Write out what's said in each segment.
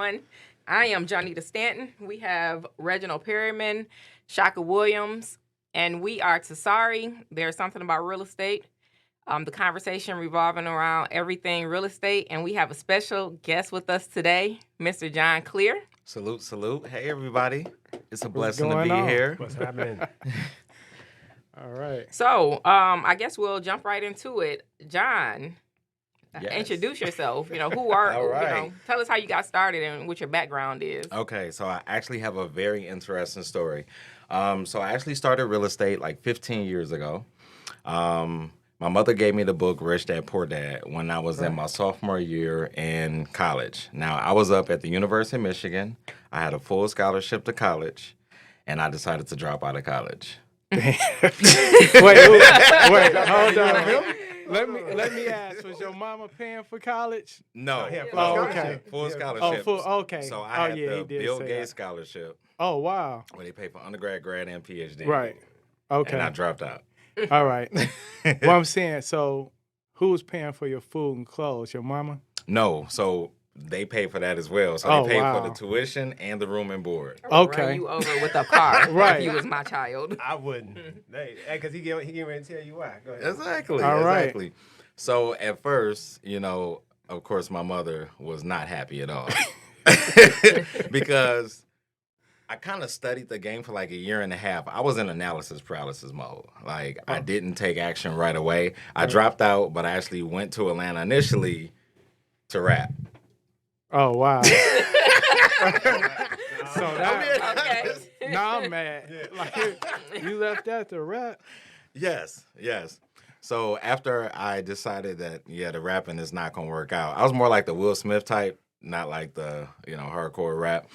everyone. I am Jonnita Stanton. We have Reginald Perryman, Kashka Williams, and we are TSARE. There's something about real estate. The conversation revolving around everything real estate, and we have a special guest with us today, Mr. John Cleare. Salute, salute. Hey, everybody. It's a What's blessing to going be on? here. What's happening? All right. So, I guess we'll jump right into it. John, Yes. introduce yourself. Who are All right. tell us how you got started and what your background is. Okay, so I actually have a very interesting story. So I actually started real estate like 15 years ago. My mother gave me the book Rich Dad Poor Dad when I was in my sophomore year in college. Now, I was up at the University of Michigan. I had a full scholarship to college, and I decided to drop out of college. wait, hold on. Let me ask, was your mama paying for college? No. Okay. Full scholarship. Okay. So I had he the did Bill say Gates that. scholarship Oh, wow. where they pay for undergrad, grad, and PhD. Right. Okay. And I dropped out. All right. Well, I'm saying, so who's paying for your food and clothes? Your mama? No, so they pay for that as well. So Oh, they pay wow. for the tuition and the room and board. I would Okay. run you over with a car Right. if you was my child. I wouldn't. Because he getting ready to tell you why. Go ahead. Exactly. All right. Exactly. So at first, of course, my mother was not happy at all because I kind of studied the game for like a year and a half. I was in analysis paralysis mode. Like I didn't take action right away. I dropped out, but I actually went to Atlanta initially to rap. Oh, wow. So Okay. now I'm mad. Like, you left that to rap? Yes. So after I decided that, the rapping is not going to work out, I was more like the Will Smith type, not like the, hardcore rap.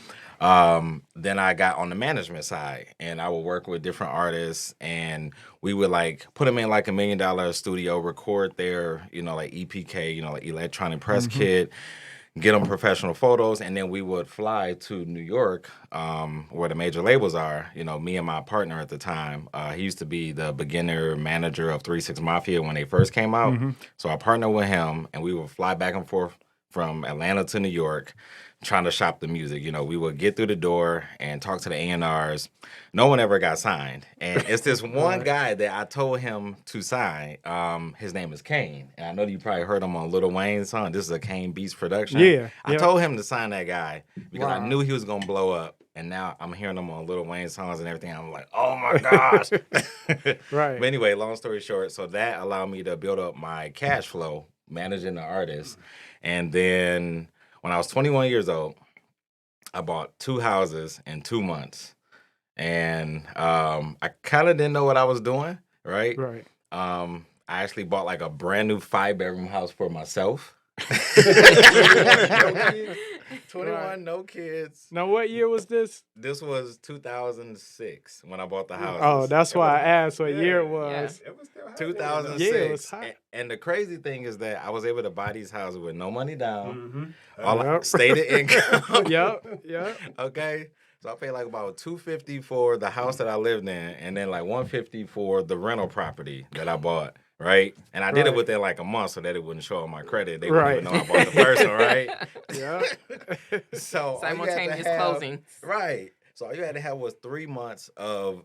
Then I got on the management side, and I would work with different artists, and we would like put them in like $1 million studio, record their, like EPK, like electronic press kit, get them professional photos, and then we would fly to New York, where the major labels are. Me and my partner at the time, he used to be the beginner manager of 3-6 Mafia when they first came out. So I partnered with him, and we would fly back and forth from Atlanta to New York, trying to shop the music. We would get through the door and talk to the A&Rs. No one ever got signed. And it's this one guy that I told him to sign. His name is Kane. And I know you probably heard him on Lil Wayne's song. This is a Kane Beats production. Yeah. I told him to sign that guy because I Wow. knew he was going to blow up. And now I'm hearing him on Lil Wayne's songs and everything. I'm like, oh my gosh. Right. But anyway, long story short, so that allowed me to build up my cash flow managing the artist. And then when I was 21 years old, I bought 2 houses in 2 months. And I kind of didn't know what I was doing, right? Right. I actually bought like a brand new 5-bedroom house for myself. 21, Right. no kids. Now, what year was this? This was 2006 when I bought the house. Oh, that's why I asked what year it Yeah. was. It was still hot. 2006. Yeah, it was hot. And the crazy thing is that I was able to buy these houses with no money down. Mhm. All Yep. stated income. Yep. Okay. So I paid like about $250 for the house that I lived in, and then like $150 for the rental property that I bought. Right. And I did it Right. within like a month so that it wouldn't show on my credit. They wouldn't even know Right. I bought the person, right? Yep. So all you had to Simultaneous have- closing. Right. So all you had to have was 3 months of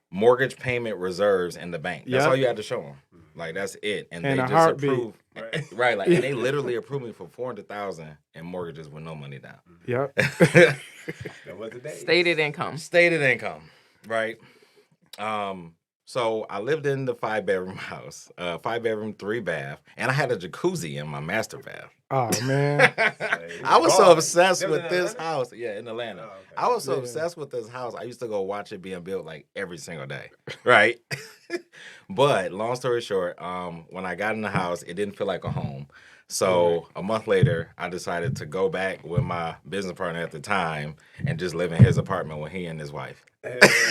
mortgage payment reserves in the bank. That's Yep. all you had to show them. Like that's it. And And they a just heartbeat. approved. Right. Like and they literally approved me for $400,000 in mortgages with no money down. Yep. That was the day. Stated income. Stated income. Right. So I lived in the 5-bedroom house, 5-bedroom, 3-bath, and I had a jacuzzi in my master bath. Oh, man. I was so Oh, obsessed that was with in this Atlanta? house. Yeah, in Atlanta. Oh, okay. I was so Yeah. obsessed with this house. I used to go watch it being built like every single day. Right. But long story short, when I got in the house, it didn't feel like a home. So a month later, I decided to go back with my business partner at the time and just live in his apartment with he and his wife.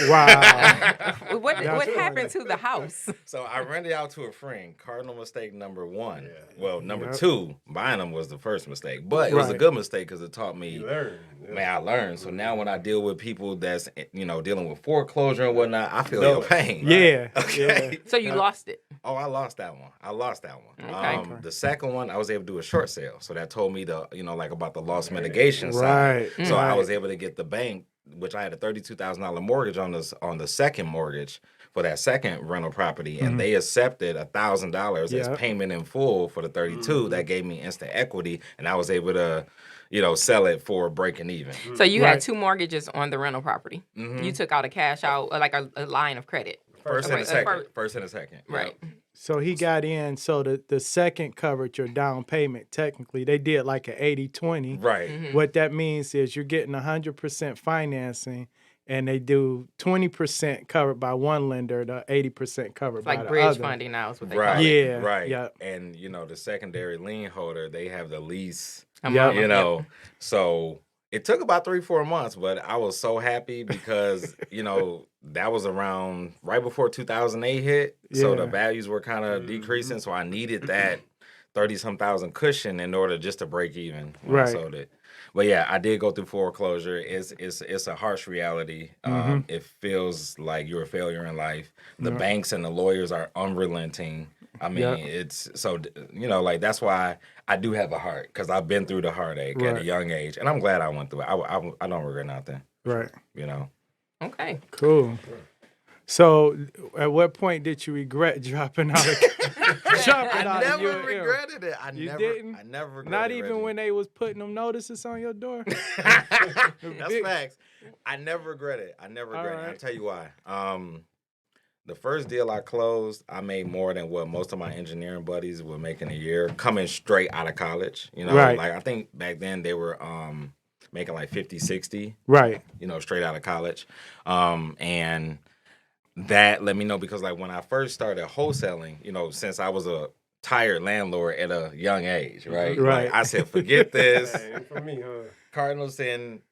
Wow. What That's happened to the house? So I rented out to a friend. Cardinal mistake number 1. Yeah. Well, number Yep. 2, buying them was the first mistake. But it was a Right. good mistake because it taught me, You learn. man, I learned. So now when I deal with people that's, dealing with foreclosure and whatnot, I feel Know your it. pain. Yeah. Okay. So you lost it. Oh, I lost that one. Okay. The second one, I was able to do a short sale. So that told me like about the loss mitigation Right. side. So I was able to get the bank, which I had a $32,000 mortgage on the second mortgage for that second rental property, and they accepted $1,000 as payment in full for the 32. That gave me instant equity, and I was able to, sell it for breaking even. So you had 2 mortgages on the rental property. You took out a cash out, like a line of credit. First and a second. First and a second. Right. Yep. So he got in, so the second covered your down payment. Technically, they did like an 80-20. Right. What that means is you're getting 100% financing, and they do 20% covered by one lender, the 80% covered It's by like the bridge other. funding now is what they Right. call it. Yeah. Right. Yep. And the secondary lien holder, they have the lease. Yep. So it took about 3-4 months, but I was so happy because that was around right before 2008 hit. So the values were kind of decreasing. So I needed that 30-some thousand cushion in order just to break even when I sold it. But yeah, I did go through foreclosure. It's a harsh reality. It feels like you're a failure in life. The banks and the lawyers are unrelenting. I mean, it's so, like that's why I do have a heart, because I've been through the heartache at a young age, and I'm glad I went through it. I don't regret nothing. Right. Okay. Cool. So, at what point did you regret dropping out? I never regretted it. I never regretted it. Not even when they was putting them notices on your door. That's facts. I never regret it. I'll tell you why. The first deal I closed, I made more than what most of my engineering buddies were making a year, coming straight out of college. Right. Like I think back then they were making like 50, 60. Right. Straight out of college. And that let me know, because like when I first started wholesaling, since I was a tired landlord at a young age, right? Right. Like I said, forget this. For me, Cardinal sin,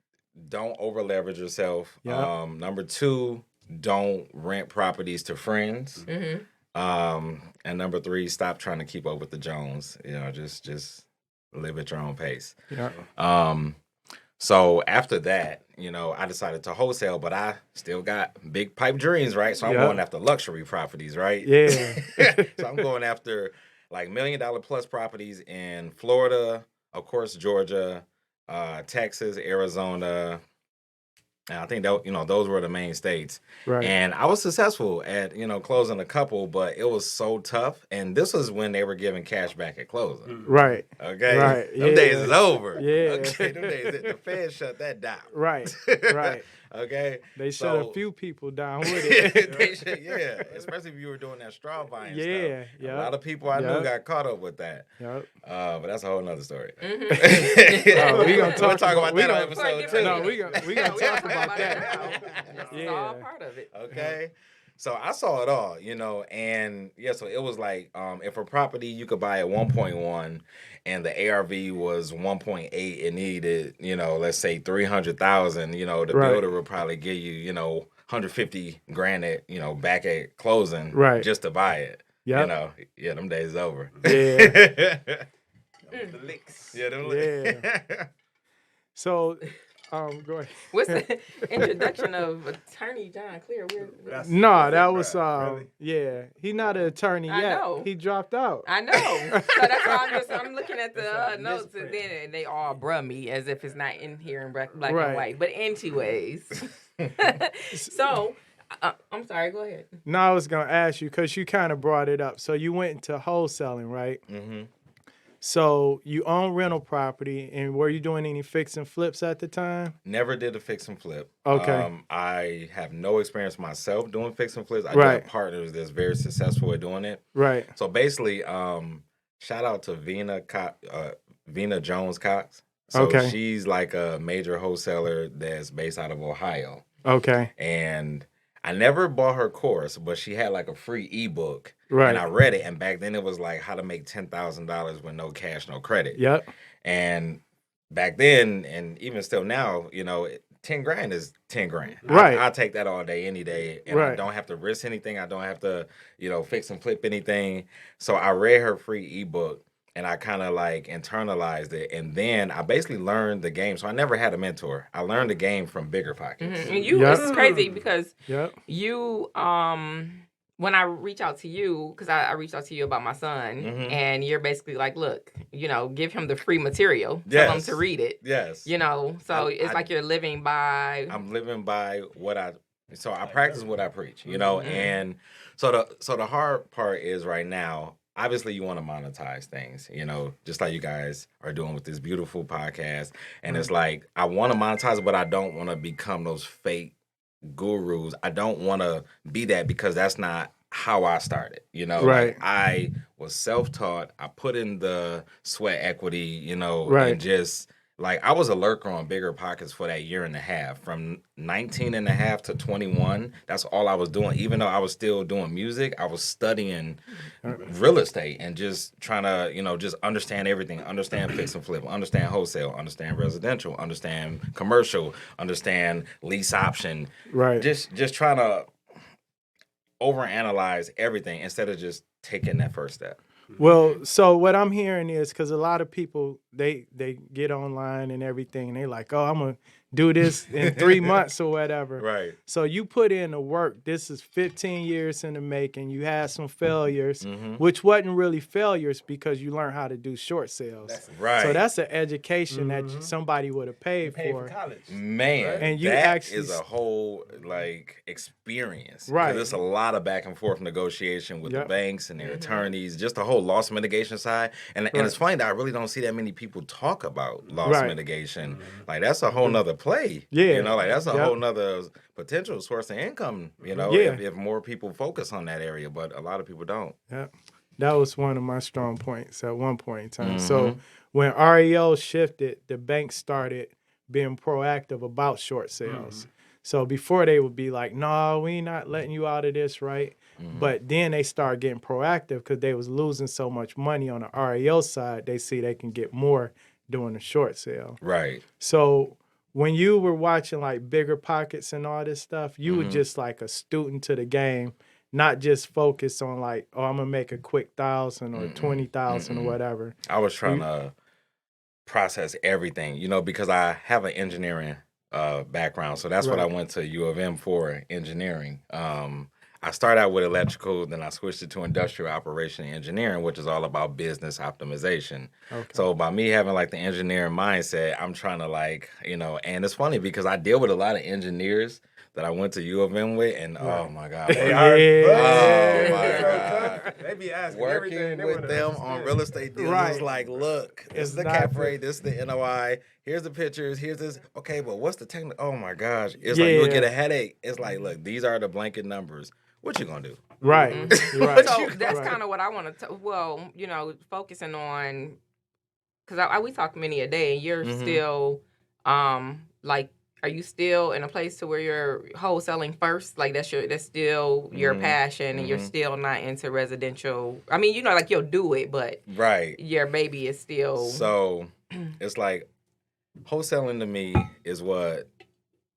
don't over leverage yourself. Yep. Number 2, don't rent properties to friends. And number 3, stop trying to keep up with the Jones. Just live at your own pace. Yeah. So after that, I decided to wholesale, but I still got big pipe dreams, right? So I'm going after luxury properties, right? Yeah. So I'm going after like $1 million plus properties in Florida, of course, Georgia, Texas, Arizona. And I think that, those were the main states. Right. And I was successful at, closing a couple, but it was so tough. And this was when they were giving cash back at closing. Right. Okay. Right. Them days is over. Yeah. Okay. Them days, the Fed shut that down. Right. Right. Okay. They shut a few people down with it. They should, yeah. Especially if you were doing that straw buying stuff. Yeah. A lot of people I knew got caught up with that. Yep. But that's a whole nother story. We gonna We'll talk about that on episode 2. No, we gonna talk about that. It's all part of it. Okay. So I saw it all, and so it was like, if a property you could buy at 1.1 and the ARV was 1.8, it needed, let's say 300,000, the builder would probably give you, 150 grand at, back at closing, just to buy it. Yep. Them days over. Yeah. The licks. Yeah, them licks. Yeah. So, go ahead. What's the introduction of attorney John Cleare? No, that was Really? yeah. He's not an attorney I yet. know. He dropped out. I know. So that's why I'm looking at the notes, and then they all bruh me as if it's not in here in black Right. and white. But anyways, so I'm sorry. Go ahead. No, I was gonna ask you because you kind of brought it up. So you went into wholesaling, right? Mm-hmm. So you own rental property, and were you doing any fix and flips at the time? Never did a fix and flip. Okay. I have no experience myself doing fix and flips. I do Right. have partners that's very successful at doing it. Right. So basically, shout out to Vina Jones Cox. So Okay. she's like a major wholesaler that's based out of Ohio. Okay. And I never bought her course, but she had like a free ebook. Right. And I read it. And back then it was like how to make $10,000 with no cash, no credit. Yep. And back then, and even still now, 10 grand is 10 grand. Right. I take that all day, any day. And I Right. don't have to risk anything. I don't have to, fix and flip anything. So I read her free ebook and I kind of like internalized it. And then I basically learned the game. So I never had a mentor. I learned the game from Bigger Pockets. And you, Yep. this is crazy because Yep. you when I reach out to you, because I reached out to you about my son, and you're basically like, look, give him the free material, tell him to read it. Yes. So it's like you're living by. I'm living by so I practice what I preach, and so the hard part is right now, obviously you want to monetize things, just like you guys are doing with this beautiful podcast. And it's like, I want to monetize it, but I don't want to become those fake gurus. I don't want to be that because that's not how I started, Right. Like, I was self-taught. I put in the sweat equity, Right. and just like, I was a lurker on Bigger Pockets for that year and a half, from 19 and a half to 21. That's all I was doing. Even though I was still doing music, I was studying real estate and just trying to, just understand everything, understand fix and flip, understand wholesale, understand residential, understand commercial, understand lease option. Right. Just trying to overanalyze everything instead of just taking that first step. Well, so what I'm hearing is, because a lot of people, they get online and everything, and they like, oh, I'm going to do this in 3 months or whatever. Right. So you put in the work. This is 15 years in the making. You had some failures, which wasn't really failures because you learned how to do short sales. Right. So that's an education that somebody would have paid Paid for. for college. Man, And you that actually is a whole experience. Right. There's a lot of back and forth negotiation with the Yep. banks and their attorneys, just the whole loss mitigation side. And it's funny that I really don't see that many people talk about loss mitigation. Like, that's a whole nother play. Yeah. That's a Yep. whole nother potential source of income, Yeah. if more people focus on that area, but a lot of people don't. Yeah, that was one of my strong points at one point in time. So when REO shifted, the banks started being proactive about short sales. So before they would be like, no, we not letting you out of this, right? But then they started getting proactive because they was losing so much money on the REO side. They see they can get more doing the short sale. Right. So when you were watching like Bigger Pockets and all this stuff, you were just like a student to the game, not just focused on like, oh, I'm gonna make a quick 1,000 or 20,000 or whatever. I was trying to process everything, because I have an engineering background. So that's what I went to U of M for, engineering. I started out with electrical, then I switched it to industrial operation and engineering, which is all about business optimization. Okay. So by me having like the engineering mindset, I'm trying to and it's funny because I deal with a lot of engineers that I went to U of M with, and oh my God. They oh are my God. They be asking Working everything. They with wanna them on understand. real estate deals, Right. it's like, look, this It's is the not cap the- rate, this is the NOI, here's the pictures, here's this. Okay, but what's the technical? Oh my gosh. It's like, you'll get a headache. It's like, look, these are the blanket numbers. What you gonna do? Right. Right. So that's Right. kind of what I want to. Well, focusing on, because we talk many a day, and you're still, like, are you still in a place to where you're wholesaling first? Like that's still your passion, and you're still not into residential. I mean, like you'll do it, but Right. your baby is still. So it's like, wholesaling to me is what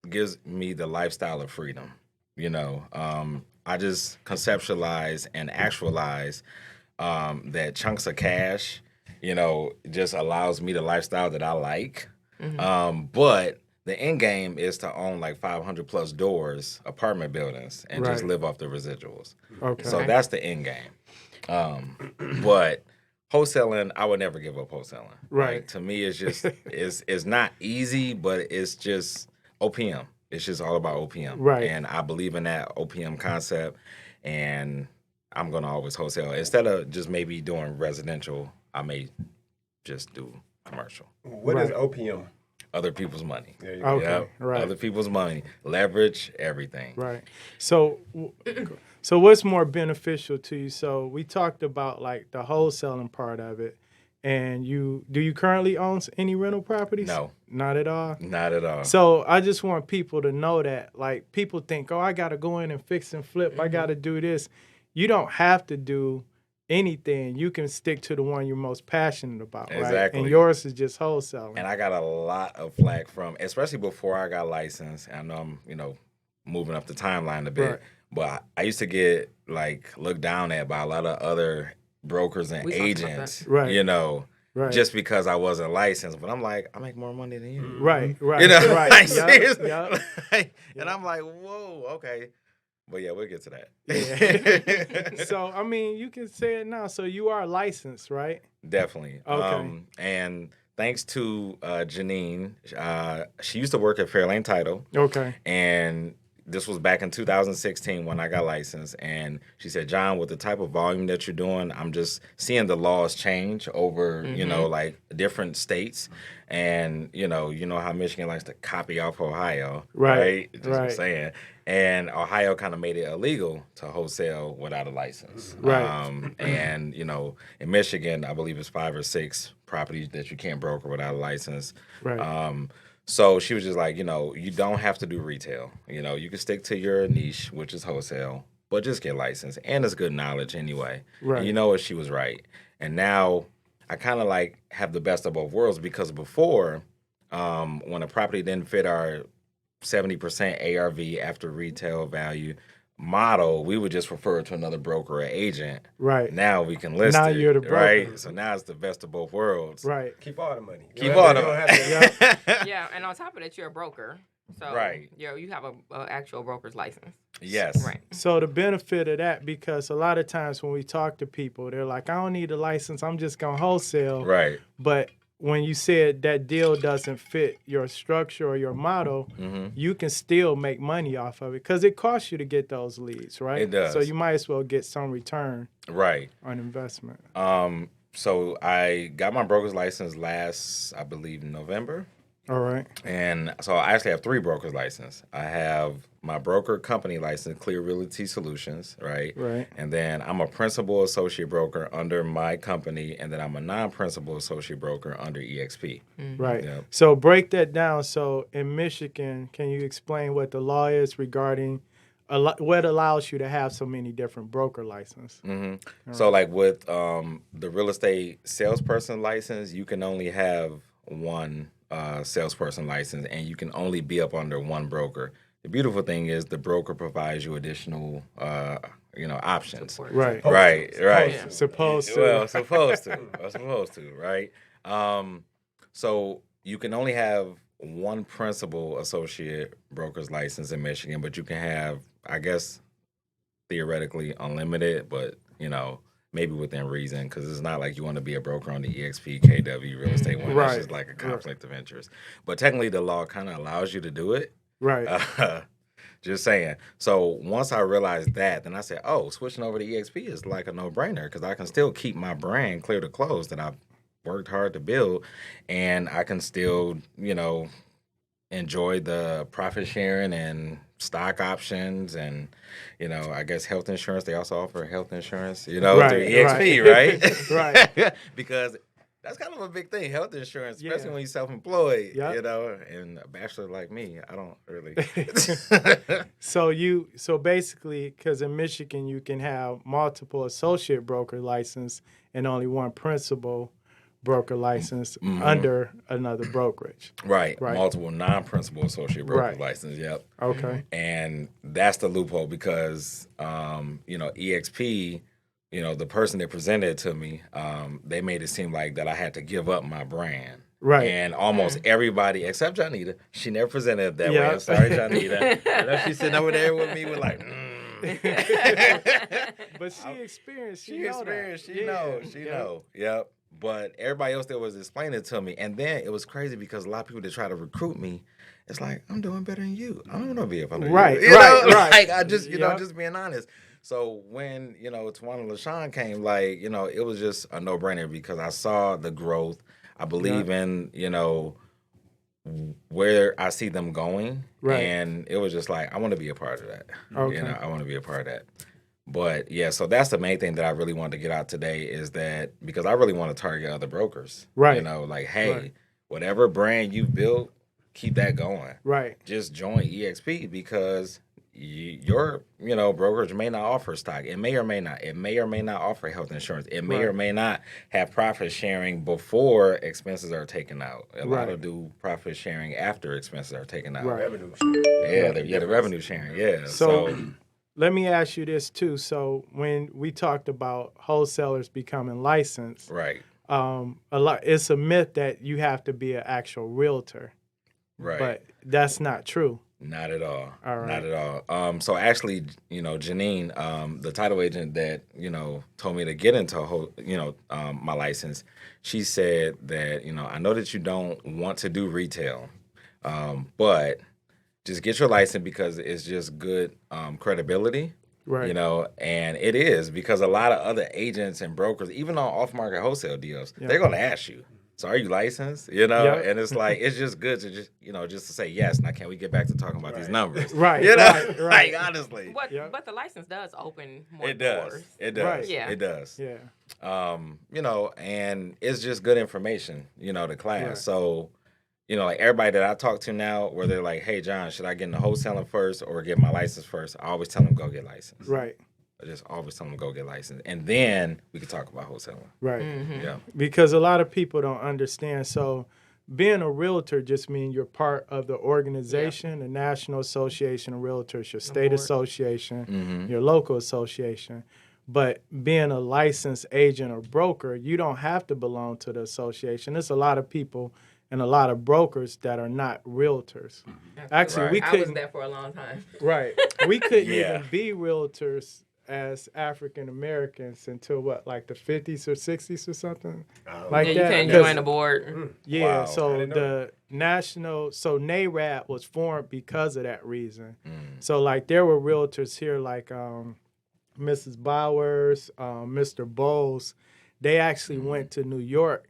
gives me the lifestyle of freedom. I just conceptualize and actualize that chunks of cash, just allows me the lifestyle that I like. But the end game is to own like 500 plus doors, apartment buildings, and just Right. live off the residuals. Okay. So that's the end game. But wholesaling, I would never give up wholesaling. Right. Like, to me, it's just it's not easy, but it's just OPM. It's just all about OPM. Right. And I believe in that OPM concept, and I'm gonna always wholesale. Instead of just maybe doing residential, I may just do commercial. What is OPM? Other people's money. There you go. Okay. Yep. Right. Other people's money. Leverage everything. Right. So what's more beneficial to you? So we talked about like the wholesaling part of it, and do you currently own any rental properties? No. Not at all. Not at all. So I just want people to know that, like, people think, oh, I got to go in and fix and flip. I got to do this. You don't have to do anything. You can stick to the one you're most passionate about, right? Exactly. And yours is just wholesaling. And I got a lot of flack from, especially before I got licensed. I know I'm, moving up the timeline a bit, Right. but I used to get looked down at by a lot of other brokers and We talked about agents, that. Right. Right. just because I wasn't licensed. But I'm like, I make more money than you. Right. Right. Right. Like, Yup, seriously. yup. And I'm like, whoa, okay. But yeah, we'll get to that. Yeah. So, I mean, you can say it now. So you are licensed, right? Definitely. Okay. And thanks to Janine, she used to work at Fairlane Title. Okay. And this was back in 2016 when I got licensed. And she said, John, with the type of volume that you're doing, I'm just seeing the laws change over, you know, like different states. And, you know how Michigan likes to copy off Ohio, right? Just Right. saying. And Ohio kind of made it illegal to wholesale without a license. Right. And, you know, in Michigan, I believe it's 5 or 6 properties that you can't broker without a license. Right. So she was just like, you know, you don't have to do retail. You know, you can stick to your niche, which is wholesale, but just get licensed. And it's good knowledge anyway. Right. And you know what? She was right. And now I kind of like have the best of both worlds because before, when a property didn't fit our 70% ARV after retail value model, we would just refer it to another broker or agent. Right. Now we can list Now it. you're the broker. Right. So now it's the best of both worlds. Right. Keep all the money. Keep all the money. Yeah, and on top of that, you're a broker. So Right. you have a actual broker's license. Yes. Right. So the benefit of that, because a lot of times when we talk to people, they're like, I don't need a license. I'm just going to wholesale. Right. But when you said that deal doesn't fit your structure or your model, you can still make money off of it because it costs you to get those leads, right? It does. So you might as well get some return Right. on investment. So I got my broker's license last, I believe, November. All right. And so I actually have 3 broker's licenses. I have my broker company license, Cleare Realty Solutions, right? Right. And then I'm a principal associate broker under my company, and then I'm a non-principal associate broker under EXP. Right. Yep. So break that down. So in Michigan, can you explain what the law is regarding what allows you to have so many different broker licenses? So like with the real estate salesperson license, you can only have one salesperson license, and you can only be up under one broker. The beautiful thing is the broker provides you additional, options. Support. Right. Right. Supposed to. Well, supposed to, right? So you can only have one principal associate broker's license in Michigan, but you can have, I guess, theoretically unlimited, but, maybe within reason, because it's not like you want to be a broker on the EXP, KW, real estate one. Right. That's just like a conflict of interest. But technically, the law kind of allows you to do it. Right. Just saying. So once I realized that, then I said, oh, switching over to EXP is like a no-brainer because I can still keep my brand Clear to Close that I've worked hard to build, and I can still, enjoy the profit sharing and stock options and, I guess health insurance. They also offer health insurance, through EXP, right? Right. Because that's kind of a big thing, health insurance, especially Yeah. when you're self-employed, Yep. and a bachelor like me, I don't really. So basically, because in Michigan you can have multiple associate broker license and only one principal broker license under another brokerage. Right. Right. Multiple non-principal associate broker Right. license. Yep. Okay. And that's the loophole because, EXP, the person that presented it to me, they made it seem like that I had to give up my brand. Right. And almost everybody, except Jonnita, she never presented it that way. Yeah. I'm sorry, Jonnita. I know she's sitting over there with me with like, But she experienced. She experienced. She know. Yep. But everybody else that was explaining it to me, and then it was crazy because a lot of people that try to recruit me, it's like I'm doing better than you. I don't want to be up under Right, you. right. Like I just, Yep. just being honest. So when Tawana LaShawn came, it was just a no-brainer because I saw the growth. I believe in where I see them going, Right. and it was just like I want to be a part of that. Okay. I want to be a part of that. But yeah, so that's the main thing that I really wanted to get out today is that because I really want to target other brokers. Right. Hey, Right. whatever brand you built, keep that going. Right. Just join EXP because your brokerage may not offer stock. It may or may not. It may or may not offer health insurance. It may or Right. may not have profit sharing before expenses are taken out. A lot Right. will do profit sharing after expenses are taken out. Right. Revenue. Yeah, the revenue sharing. Yeah. So let me ask you this too. So when we talked about wholesalers becoming licensed, right. it's a myth that you have to be an actual realtor, Right. but that's not true. Not at all. All right. Not at all. So actually, Janine, the title agent that, told me to get into, my license, she said that, I know that you don't want to do retail, but just get your license because it's just good credibility. Right. And it is because a lot of other agents and brokers, even on off-market wholesale deals, they're going to ask you, so are you licensed? And it's like, it's just good to just to say yes. Now, can we get back to talking about these numbers? Right. Right. Right. Like, honestly. But the license does open more It does. doors. It does. Right. Yeah. It does. Yeah. And it's just good information, to class. Right. So, like everybody that I talk to now, where they're like, hey, John, should I get into wholesaling first or get my license first? I always tell them go get licensed. Right. I just always tell them go get licensed. And then we can talk about wholesaling. Right. Mm-hmm. Yeah. Because a lot of people don't understand. So being a realtor just means you're part of the organization, the National Association of Realtors, your state board. association, your local association. But being a licensed agent or broker, you don't have to belong to the association. There's a lot of people and a lot of brokers that are not realtors. Actually, Right. we I was couldn't. there for a long time. Right. We couldn't Yeah. even be realtors as African Americans until like the 50s or 60s or something like Yeah, you that. can't 'Cause- join the board. Yeah, Wow. so I didn't know the NARAD was formed because of that reason. Mm. So like there were realtors here like Mrs. Bowers, Mr. Bowles. They actually went to New York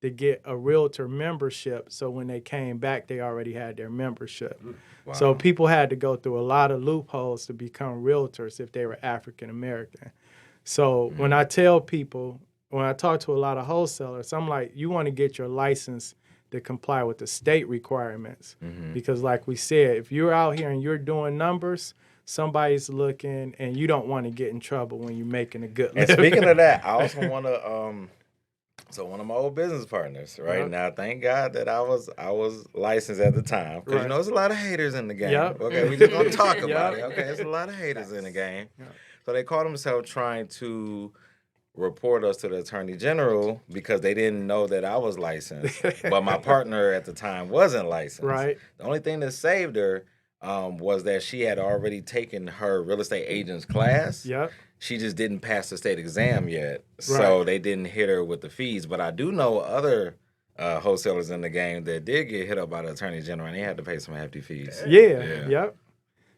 to get a realtor membership. So when they came back, they already had their membership. Wow. So people had to go through a lot of loopholes to become realtors if they were African American. So when I tell people, when I talk to a lot of wholesalers, I'm like, you want to get your license to comply with the state requirements. Because like we said, if you're out here and you're doing numbers, somebody's looking and you don't want to get in trouble when you're making a good And living. speaking of that, I also want to so one of my old business partners, right now, thank God that I was licensed at the time, because Right. there's a lot of haters in the game. Yep. Okay, we just gonna talk about Yep. it. Okay, there's a lot of haters in the game. Yep. So they called themselves trying to report us to the Attorney General because they didn't know that I was licensed, but my partner at the time wasn't licensed. Right. The only thing that saved her was that she had already taken her real estate agent's class. Yep. She just didn't pass the state exam yet, so Right. they didn't hit her with the fees. But I do know other wholesalers in the game that did get hit up by the Attorney General, and they had to pay some hefty fees. Yeah. Yep.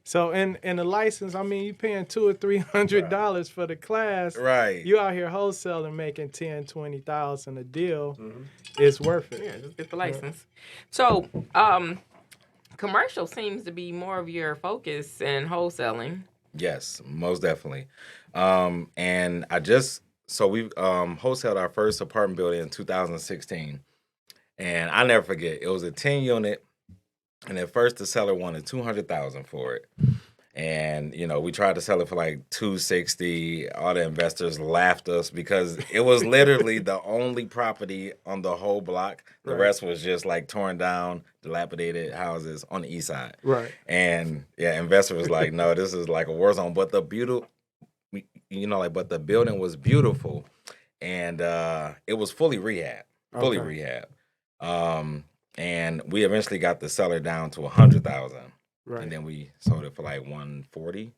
So in the license, I mean, you paying $200 or $300 for the class. Right. You out here wholesaling, making $10,000-$20,000 a deal. It's worth it. Yeah, just get the license. So, commercial seems to be more of your focus in wholesaling. Yes, most definitely. And we wholesaled our first apartment building in 2016. And I never forget, it was a 10 unit. And at first the seller wanted $200,000 for it. And, we tried to sell it for like $260. All the investors laughed us because it was literally the only property on the whole block. The Right. rest was just like torn down, dilapidated houses on the east side. Right. And investor was like, no, this is like a war zone. But the but the building was beautiful. And it was fully rehab. And we eventually got the seller down to $100,000. Right. And then we sold it for like $140,000.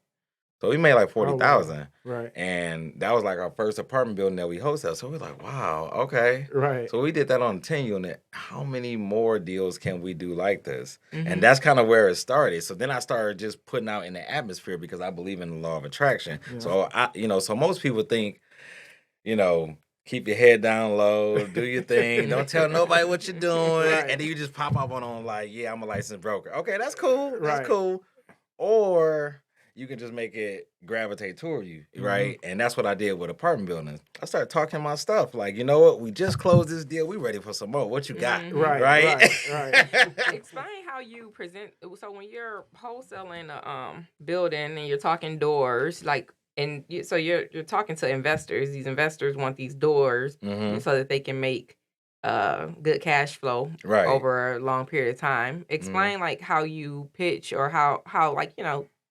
So we made like $40,000. Right. And that was like our first apartment building that we wholesaled. So we're like, wow, okay. Right. So we did that on a 10 unit. How many more deals can we do like this? Mm-hmm. And that's kind of where it started. So then I started just putting out in the atmosphere because I believe in the law of attraction. Yeah. So so most people think, keep your head down low, do your thing, don't tell nobody what you're doing, Right. and then you just pop up on them like, yeah, I'm a licensed broker. Okay, that's cool. That's Right. cool. Or you can just make it gravitate toward you, right? And that's what I did with apartment buildings. I started talking my stuff like, you know what? We just closed this deal. We ready for some more. What you got? Right. Right. Explain how you present. So when you're wholesaling a building and you're talking doors, so you're talking to investors. These investors want these doors Mhm. so that they can make good cash flow Right. over a long period of time. Explain like how you pitch or how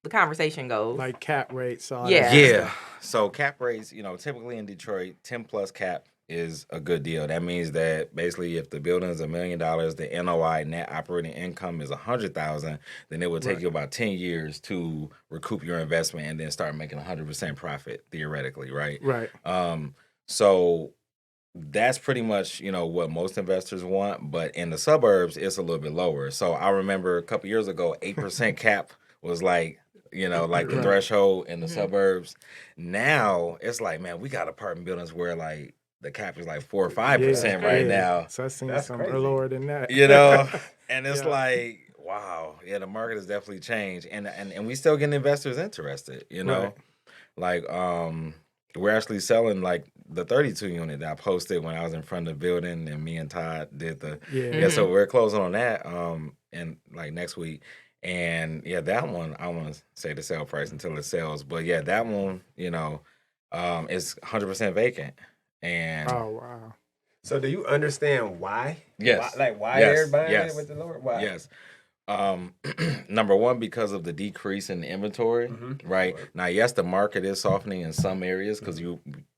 the conversation goes. Like cap rates. All Yeah. that Yeah. stuff. So cap rates, typically in Detroit, 10 plus cap is a good deal. That means that basically if the building is $1 million, the NOI, net operating income, is $100,000, then it would take you about 10 years to recoup your investment and then start making 100% profit theoretically, right? Right. So that's pretty much, what most investors want, but in the suburbs, it's a little bit lower. So I remember a couple years ago, 8% cap was like the threshold in the suburbs. Now it's like, man, we got apartment buildings where like the cap is like 4 or 5% right now. So I've seen That's some crazy. lower than that. And it's like, wow, the market has definitely changed, and we still getting investors interested. Right. Like we're actually selling like the 32 unit that I posted when I was in front of the building, and me and Todd did so we're closing on that and like next week. And that one, I want to say the sale price until it sells, but that one, is 100% vacant. And oh wow. So do you understand why? Yes. Why Yes. they're buying Yes. it with the lower? Why? Yes. Number one, because of the decrease in the inventory, right? Sure. Now, yes, the market is softening in some areas because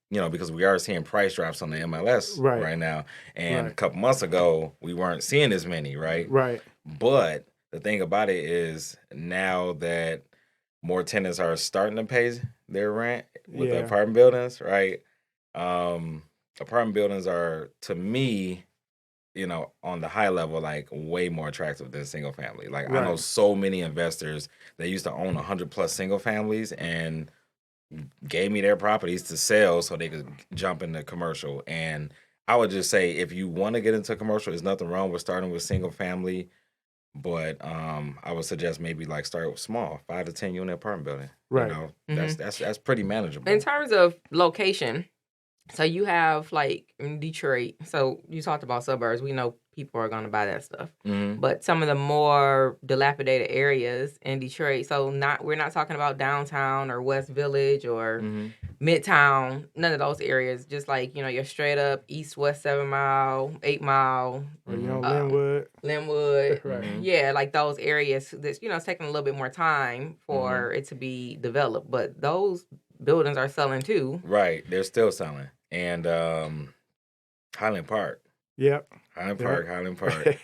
because we are seeing price drops on the MLS right now. And a couple months ago, we weren't seeing as many, right? Right. But the thing about it is now that more tenants are starting to pay their rent with the apartment buildings, right? Apartment buildings are, to me, on the high level, like way more attractive than single family. Like I know so many investors that used to own 100+ single families and gave me their properties to sell so they could jump into commercial. And I would just say, if you want to get into commercial, there's nothing wrong with starting with single family. But I would suggest maybe like start with small, 5 to 10 unit apartment building. Right. That's pretty manageable. In terms of location, so you have like in Detroit, so you talked about suburbs. We know people are going to buy that stuff. But some of the more dilapidated areas in Detroit, so we're not talking about downtown or West Village or Midtown, none of those areas. Just like, your straight up East-West 7 Mile, 8 Mile. Or, Linwood. Right. Yeah, like those areas that's, it's taking a little bit more time for it to be developed. But those buildings are selling too. Right. They're still selling. And Highland Park. Yep. Highland Park.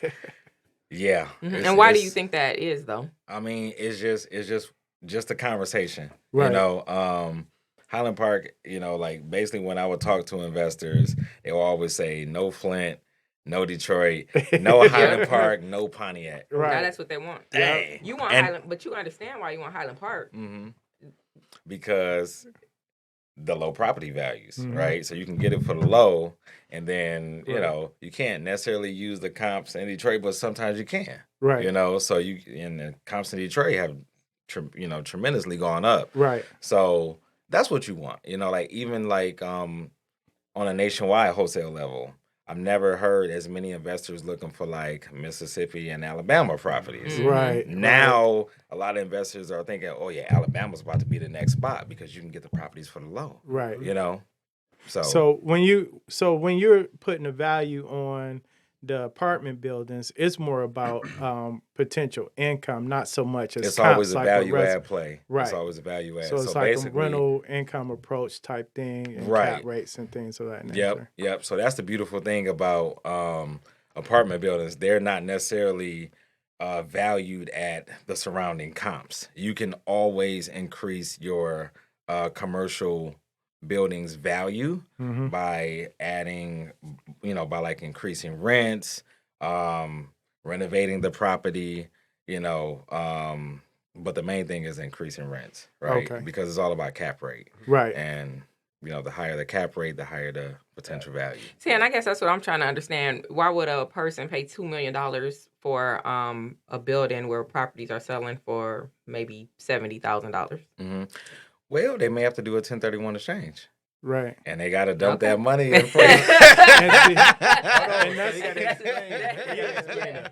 Yeah. And why do you think that is, though? I mean, it's just a conversation. Right. Highland Park, like basically when I would talk to investors, they will always say no Flint, no Detroit, no Highland Park, no Pontiac. Right. Now that's what they want. Dang. You want Highland, but you understand why you want Highland Park. Because the low property values, right? So you can get it for the low, and then you can't necessarily use the comps in Detroit, but sometimes you can, right? So the comps in Detroit have tremendously gone up, right? So that's what you want, like even like on a nationwide wholesale level. I've never heard as many investors looking for like Mississippi and Alabama properties. Right. Now, a lot of investors are thinking, oh yeah, Alabama's about to be the next spot because you can get the properties for the low. Right. So when you're putting a value on the apartment buildings, it's more about potential income, not so much as it's always a like value add play. Right. It's always a value add. So it's like a rental income approach type thing, and cap rates and things of that nature. Yep. So that's the beautiful thing about apartment buildings. They're not necessarily valued at the surrounding comps. You can always increase your commercial buildings value by adding, by like increasing rents, renovating the property, but the main thing is increasing rents, right? Okay. Because it's all about cap rate. Right. And, the higher the cap rate, the higher the potential value. See, and I guess that's what I'm trying to understand. Why would a person pay $2 million for a building where properties are selling for maybe $70,000? Well, they may have to do a 1031 exchange. Right. And they got to dump that money in for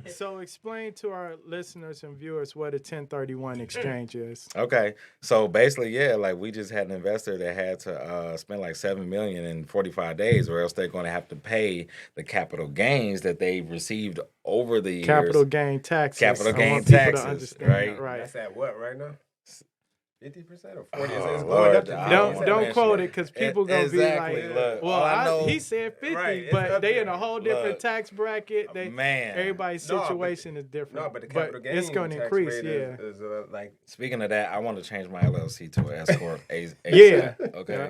So explain to our listeners and viewers what a 1031 exchange is. Okay. So basically, like we just had an investor that had to spend like $7 million in 45 days, or else they're going to have to pay the capital gains that they received over the years. Capital gain taxes. Capital gain taxes, right? Right. That's at what right now? 50% or 40? It's Oh, going Lord, up to I 50. don't Don't wanna don't mention quote it. it because people gonna Exactly. be like, Look, well, all I know, he said 50, Right, it's but up they there. in a whole different Look, tax bracket. They man. everybody's No, but situation is different. No, but the capital gain it's gonna tax increase. rate Yeah. is like Speaking of that, I want to change my LLC to an S corp. Yeah. Okay. Yeah.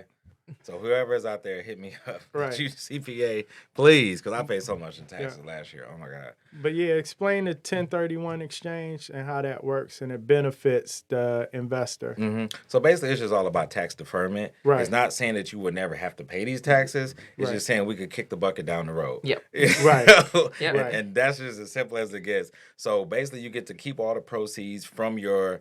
So whoever is out there, hit me up. Right. You CPA, please, because I paid so much in taxes last year. Oh my God. But yeah, explain the 1031 exchange and how that works and it benefits the investor. So basically, it's just all about tax deferment. Right. It's not saying that you would never have to pay these taxes. It's Right. just saying we could kick the bucket down the road. Yep. Right. Yep. Right. And that's just as simple as it gets. So basically, you get to keep all the proceeds from your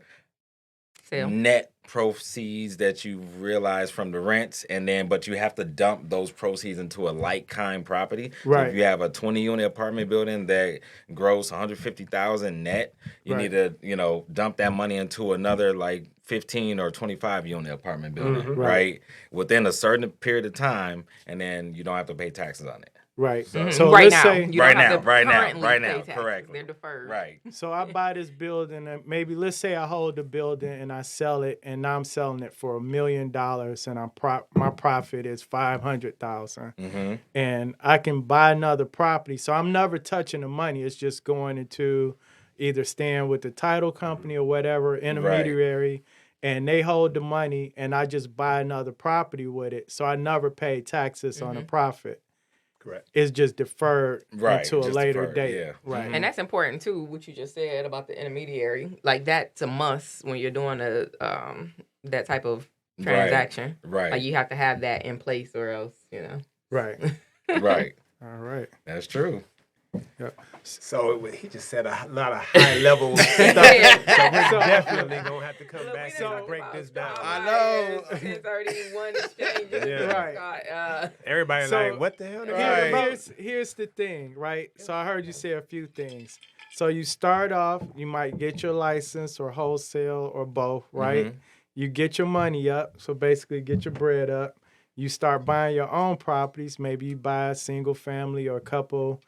Sale. net proceeds that you realize from the rents, but you have to dump those proceeds into a like kind property. So Right. if you have a 20-unit apartment building that gross $150,000 net, you Right. need to dump that money into another like 15 or 25-unit apartment building, right? Within a certain period of time, and then you don't have to pay taxes on it. Right. Mhm. So right let's now, say you don't have to right currently now, pay taxes. correctly. They're deferred. Right. So I buy this building and maybe let's say I hold the building and I sell it and now I'm selling it for $1 million and my profit is 500,000 and I can buy another property. So I'm never touching the money. It's just going into either staying with the title company or whatever intermediary and they hold the money and I just buy another property with it. So I never pay taxes on the profit. correct. It's just deferred Right, until a just later deferred, date. yeah. Right. And that's important too, what you just said about the intermediary. Like that's a must when you're doing that type of transaction. Right. Like you have to have that in place or else, Right. Right. All right. That's true. Yep. So he just said a lot of high level stuff. Yeah. So we're definitely gonna have to come Look, back we and talked break about this down. I know. 1031 exchanges. Yeah. Right. Everybody So- like, what the hell? Here's the thing, right? So I heard you say a few things. So you start off, you might get your license or wholesale or both, right? You get your money up. So basically get your bread up. You start buying your own properties. Maybe you buy a single family or a couple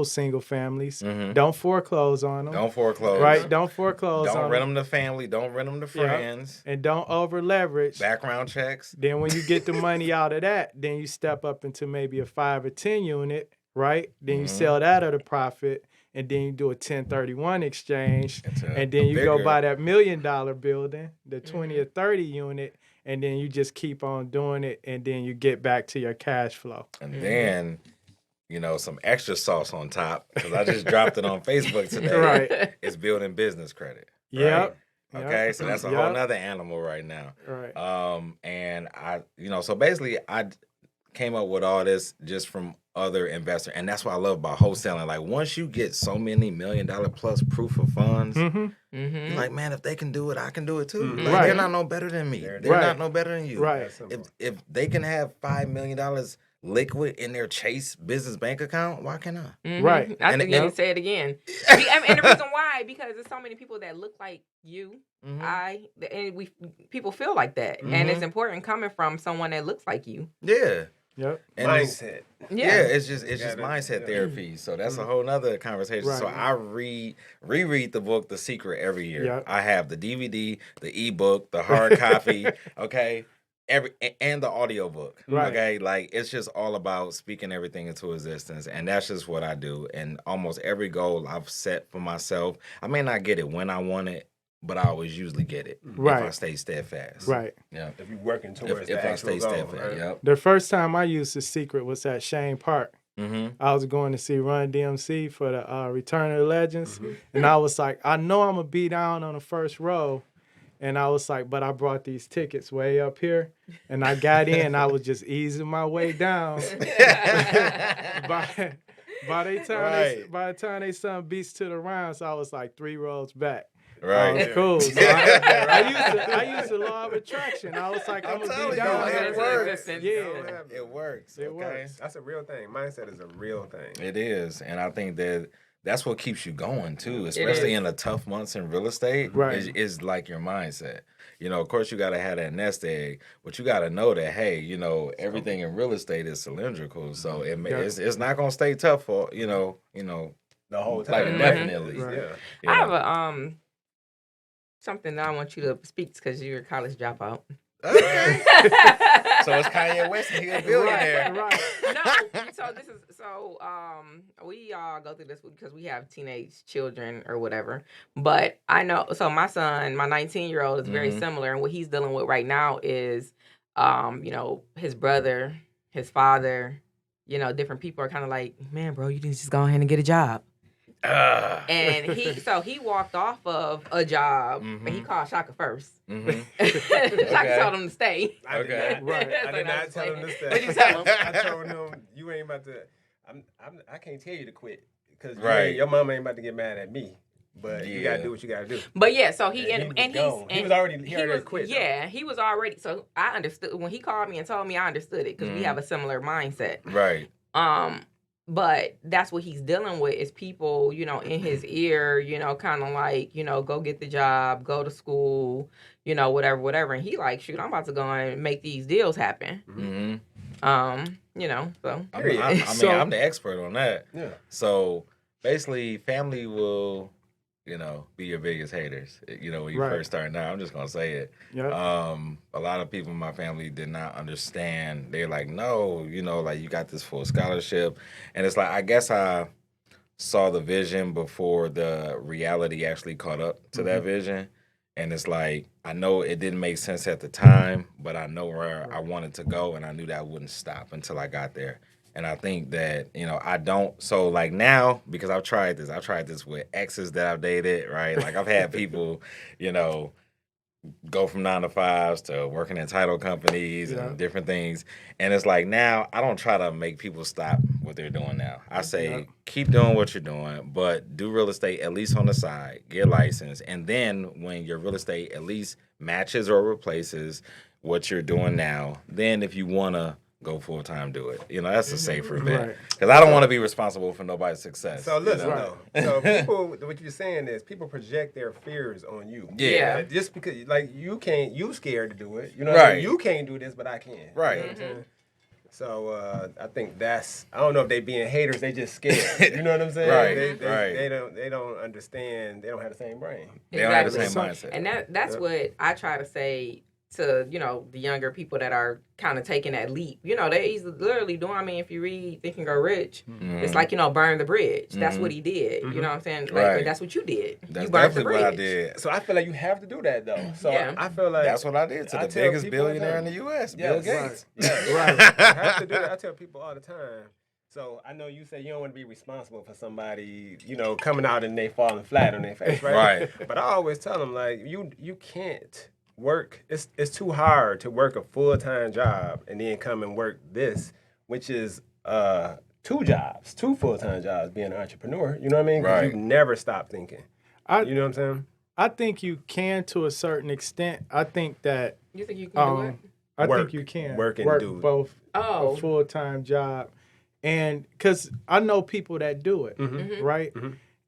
single families. Don't foreclose on them. Don't foreclose. Right? Don't foreclose on Don't rent them. them to family. Don't rent them to friends. And don't over leverage. Background checks. Then when you get the money out of that, then you step up into maybe a 5 or 10 unit, right? Then you sell that at a profit, and then you do a 1031 exchange, and then you go buy that $1 million building, the 20 or 30 unit, and then you just keep on doing it, and then you get back to your cash flow. And then, some extra sauce on top, because I just dropped it on Facebook today. Right. It's building business credit. Yep. Right? Okay, so that's a whole nother animal right now. Right. And so basically I came up with all this just from other investors. And that's what I love about wholesaling. Like once you get so many $1 million plus proof of funds, you're like, man, if they can do it, I can do it too. Like, Right. they're not no better than me. They're Right. not no better than you. Right. If they can have $5 million liquid in their Chase business bank account, why can't I? Right. I And think you it- can say it again. And the reason why, because there's so many people that look like you, and people feel like that. And it's important coming from someone that looks like you. Yeah. Yep. And Mindset. Yeah, it's just gotta- mindset yeah. therapy. So that's a whole nother conversation. So Right. I reread the book The Secret every year. Yep. I have the DVD, the ebook, the hard copy, okay? And the audiobook. Right. Okay. Like it's just all about speaking everything into existence. And that's just what I do. And almost every goal I've set for myself, I may not get it when I want it, but I always usually get it Right. if I stay steadfast. Right. Yeah. If you're working towards If the I actual stay goal, steadfast. right? Yep. The first time I used The Secret was at Shane Park. Mm-hmm. I was going to see Run DMC for the Return of the Legends. And I was like, I know I'm going to be down on the first row. And I was like, but I brought these tickets way up here. And I got in. I was just easing my way down. by the time they sung Beats to the Rhymes, I was like 3 rows back. Right. It was cool. So I used the law of attraction. I was like, I'm going to telling be you, down it there. works. Yeah. It works. It okay? works. That's a real thing. Mindset is a real thing. It is. And I think that's what keeps you going too, especially in the tough months in real estate. Right. Is like your mindset. Of course you gotta have that nest egg, but you gotta know that everything in real estate is cylindrical. So it's not gonna stay tough for The whole like time. definitely. Right. Yeah. I have something that I want you to speak because you're a college dropout. Okay. So it's Kanye West and he's a billionaire. Right. No, we all go through this because we have teenage children or whatever. But I know, so my son, my 19-year-old, is very similar, and what he's dealing with right now is, his brother, his father, different people are kind of like, man, bro, you need to just go ahead and get a job. And he walked off of a job, and he called Shaka first. Shaka told him to stay. I did not tell him to stay. What'd you tell him? I told him, you ain't about to. I can't tell you to quit because Right. your mama ain't about to get mad at me. But you gotta do what you gotta do. But yeah, so he was already quit. Yeah, he was already. So I understood when he called me and told me. I understood it because we have a similar mindset. Right. But that's what he's dealing with is people, in his ear, kind of like, go get the job, go to school, whatever. And he like, shoot, I'm about to go and make these deals happen. So. I'm the expert on that. Yeah. So basically, family will, be your biggest haters. When you first start out, I'm just gonna say it. Yeah. A lot of people in my family did not understand. They're like, no, like you got this full scholarship, and it's like I guess I saw the vision before the reality actually caught up to that vision. And it's like, I know it didn't make sense at the time, but I know where I wanted to go, and I knew that I wouldn't stop until I got there. And I think that, I don't, so like now, because I've tried this with exes that I've dated, right? Like I've had people, go from 9 to 5s to working in title companies and different things. And it's like now I don't try to make people stop what they're doing now. I say keep doing what you're doing, but do real estate at least on the side, get licensed. And then when your real estate at least matches or replaces what you're doing now, then if you want to go full time, do it. That's a safer bet. Because I don't want to be responsible for nobody's success. So listen, though. So people, what you're saying is people project their fears on you. Yeah. Just because, like, you scared to do it. Right. You can't do this, but I can. Right. You know what I'm saying? So I think I don't know if they being haters, they just scared. You know what I'm saying? Right. They don't understand. They don't have the same brain. They don't have the same mindset. And that's what I try to say to, the younger people that are kind of taking that leap. They literally doing, if you read Think and Grow Rich, it's like, burn the bridge. That's what he did. You know what I'm saying? Like, that's what you did. That's you burned the definitely bridge. what I did. So I feel like you have to do that, though. So I feel like that's what I did to the biggest billionaire in the U.S., Bill Gates. Right. I have to do that. I tell people all the time. So I know you say you don't want to be responsible for somebody, coming out and they falling flat on their face, right? Right. But I always tell them, like, you can't work. It's too hard to work a full-time job and then come and work this, which is 2 full-time jobs, being an entrepreneur. You know what I mean? Right. You never stop thinking. You know what I'm saying? I think you can to a certain extent. I think that You think you can do it? I think you can work do both Oh. a full-time job, and because I know people that do it, right?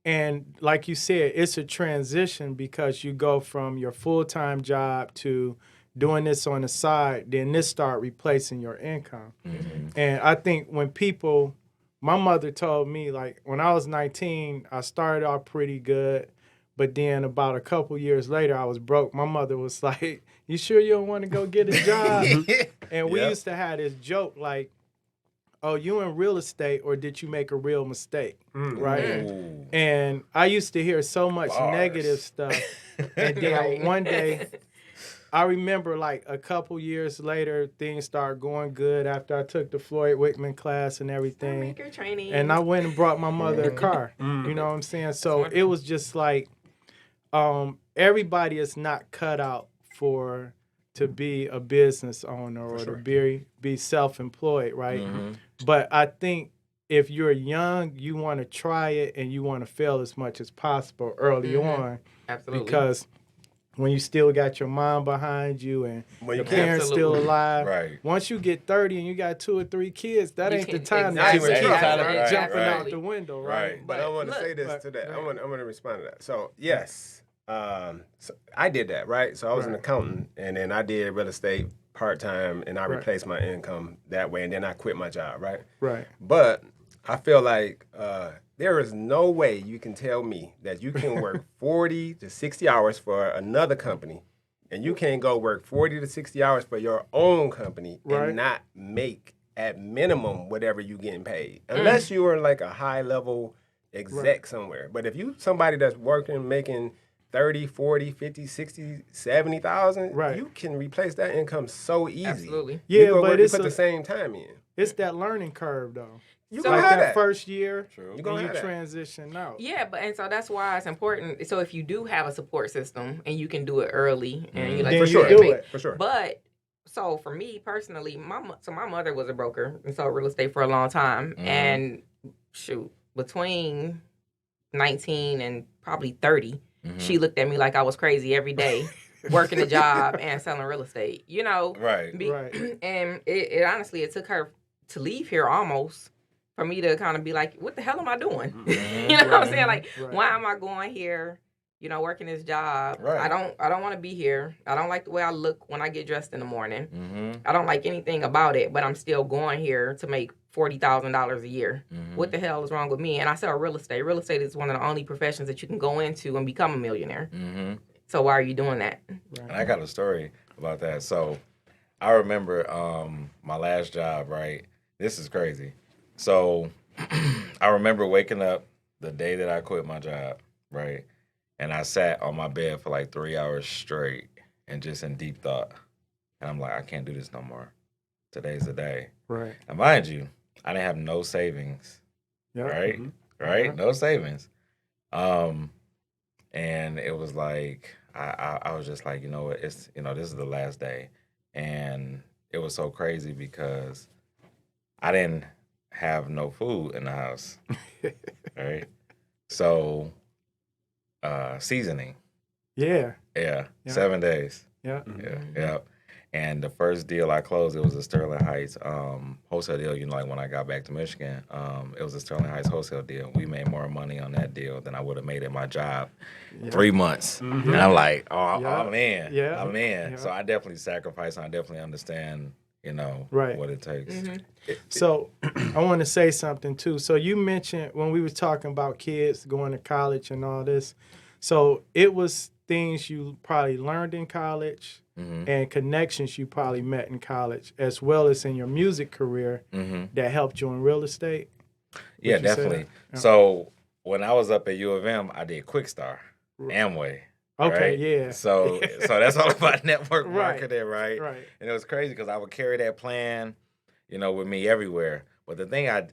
And like you said, it's a transition because you go from your full-time job to doing this on the side, then this start replacing your income. And I think when people, my mother told me, like, when I was 19, I started off pretty good, but then about a couple years later, I was broke. My mother was like, you sure you don't want to go get a job? And we used to have this joke like, oh, you in real estate or did you make a real mistake, right? Ooh. And I used to hear so much negative stuff. And then one day, I remember like a couple years later, things started going good after I took the Floyd Wickman class and everything. Maker training. And I went and brought my mother a car. You know what I'm saying? So it was just like everybody is not cut out to be a business owner or to be self-employed, right? But I think if you're young, you want to try it and you want to fail as much as possible early on. Absolutely. Because when you still got your mom behind you and your parents still alive, Right. once you get 30 and you got 2 or 3 kids, that ain't the time exactly. to Right. jumping Right. out the window, right? But I want to say this to that. I want to respond to that. So yes, so I did that, right? So I was an accountant, and then I did real estate part-time, and I replaced my income that way, and then I quit my job, right? Right. But I feel like there is no way you can tell me that you can work 40 to 60 hours for another company and you can't go work 40 to 60 hours for your own company Right. and not make at minimum whatever you getting paid. Unless you are like a high level exec somewhere. But if you somebody that's working making 30, 40, 50, 60, 70,000, Right. you can replace that income so easy. Absolutely. Yeah, you go but work, it's you put a- the same time in. It's that learning curve though. You Like gonna have that that. first year, True. You and gonna you have that. transition out. Yeah, but and so that's why it's important. So if you do have a support system and you can do it early, and you like Then For you sure. do make- it. For sure. But so for me personally, my mother was a broker and sold real estate for a long time, and shoot, between 19 and probably 30, she looked at me like I was crazy every day, working a job and selling real estate. You know, Right. Right. And it honestly, it took her to leave here almost for me to kind of be like, what the hell am I doing? You know what I'm saying? Like, Right. why am I going here? You know, working this job. Right. I don't want to be here. I don't like the way I look when I get dressed in the morning. Mm-hmm. I don't like anything about it, but I'm still going here to make $40,000 a year. What the hell is wrong with me? And I sell real estate. Real estate is one of the only professions that you can go into and become a millionaire. Mm-hmm. So why are you doing that? And I got a story about that. So I remember my last job, right? This is crazy. So I remember waking up the day that I quit my job, right? And I sat on my bed for like 3 hours straight and just in deep thought. And I'm like, I can't do this no more. Today's the day. Right. And mind you, I didn't have no savings, Yeah. right? Right? No savings. And it was like, I was just like, you know what, it's, you know, this is the last day. And it was so crazy because I didn't have no food in the house, right? So, seasoning, Yeah. yeah, Yeah. 7 days, Yeah. yeah. And the first deal I closed, it was a Sterling Heights wholesale deal. You know, like when I got back to Michigan, it was a Sterling Heights wholesale deal. We made more money on that deal than I would have made in my job 3 months. And I'm like, oh, Yeah. I'm in. Yeah. I'm in. Yeah. So I definitely sacrifice and I definitely understand, you know, Right. what it takes. So I want to say something too. So you mentioned when we were talking about kids going to college and all this. So it was things you probably learned in college and connections you probably met in college, as well as in your music career that helped you in real estate. Yeah, Would you say definitely. that? Yeah. So when I was up at U of M, I did Quickstar, Amway. Okay, right? yeah. So that's all about network Right. marketing, right? Right. And it was crazy because I would carry that plan, you know, with me everywhere. But the thing I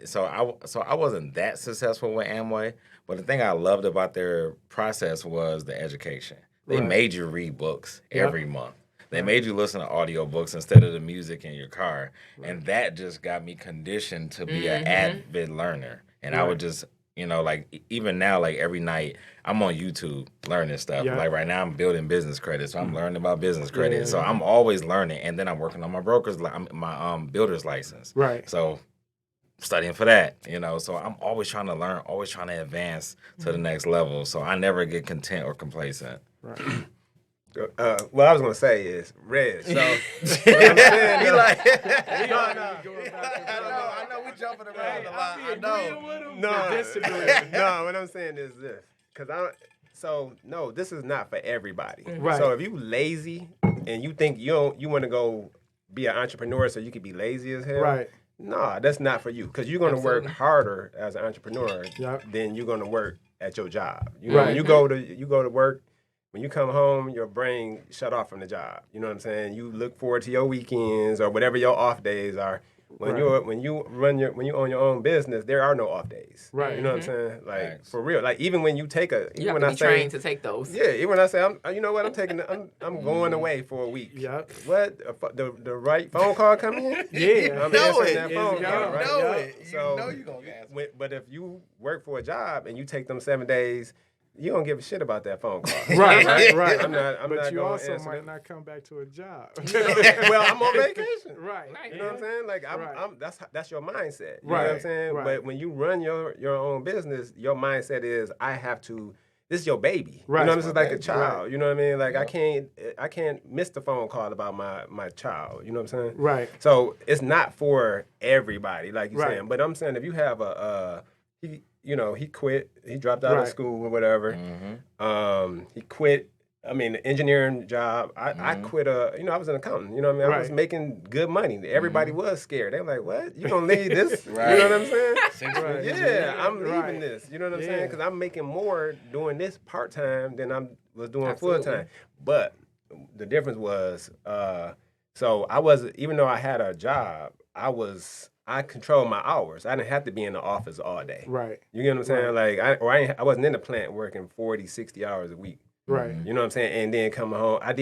wasn't that successful with Amway. But the thing I loved about their process was the education. They Right. made you read books Yep. every month. They made you listen to audio books instead of the music in your car. And that just got me conditioned to be an avid learner. And I would just, you know, like even now, like every night, I'm on YouTube learning stuff. Yeah. Like right now, I'm building business credit, so I'm learning about business credit. Yeah. So I'm always learning, and then I'm working on my builder's license. Right. So studying for that, you know. So I'm always trying to learn, always trying to advance to the next level. So I never get content or complacent. Right. What I was gonna say is Reg. So He like, I I know we jumping around a lot. I know. No, what I'm saying is this, this is not for everybody. Right. So if you lazy and you think you want to go be an entrepreneur so you could be lazy as hell, Right. No, that's not for you because you're gonna work harder as an entrepreneur Yep. than you're gonna work at your job. You know, Right. when you go to work. When you come home, your brain shut off from the job. You know what I'm saying? You look forward to your weekends or whatever your off days are. When Right. when you own your own business, there are no off days. Right. You know what I'm saying? Like Thanks. for real. Like even when you take You have when to I be say trained to take those. yeah, even when I say I'm going away for a week. Yep. What the right phone call come in? Yeah. I'm know answering it. that Yes, phone you call, know. right? You know it. You So, know you gonna answer. But if you work for a job and you take them 7 days, you don't give a shit about that phone call. Right. Yeah. Right. I'm not But you gonna also answer might that. not come back to a job. Well, I'm on vacation. Right. You know what I'm saying? Like Right. that's your mindset. You know Right. what I'm saying? Right. But when you run your own business, your mindset is this is your baby. Right. You know, this is like a Right. child. You know what I mean? Like I can't miss the phone call about my child. You know what I'm saying? Right. So it's not for everybody, like you're Right. saying. But I'm saying if you have he quit. He dropped out of Right. school or whatever. He quit. I mean, the engineering job. I quit. I was an accountant. You know what I mean? I was Right. making good money. Everybody was scared. They were like, "What? You gonna leave this?" Right. You know what I'm saying? Right. Yeah, I'm leaving Right. this. You know what I'm saying? Yeah. Because I'm making more doing this part time than I was doing full Absolutely. time. But the difference was, so I wasn't. Even though I had a job, I controlled my hours. I didn't have to be in the office all day. Right. You get what I'm saying? Like, I wasn't in the plant working 40, 60 hours a week. Right. You know what I'm saying? And then coming home, I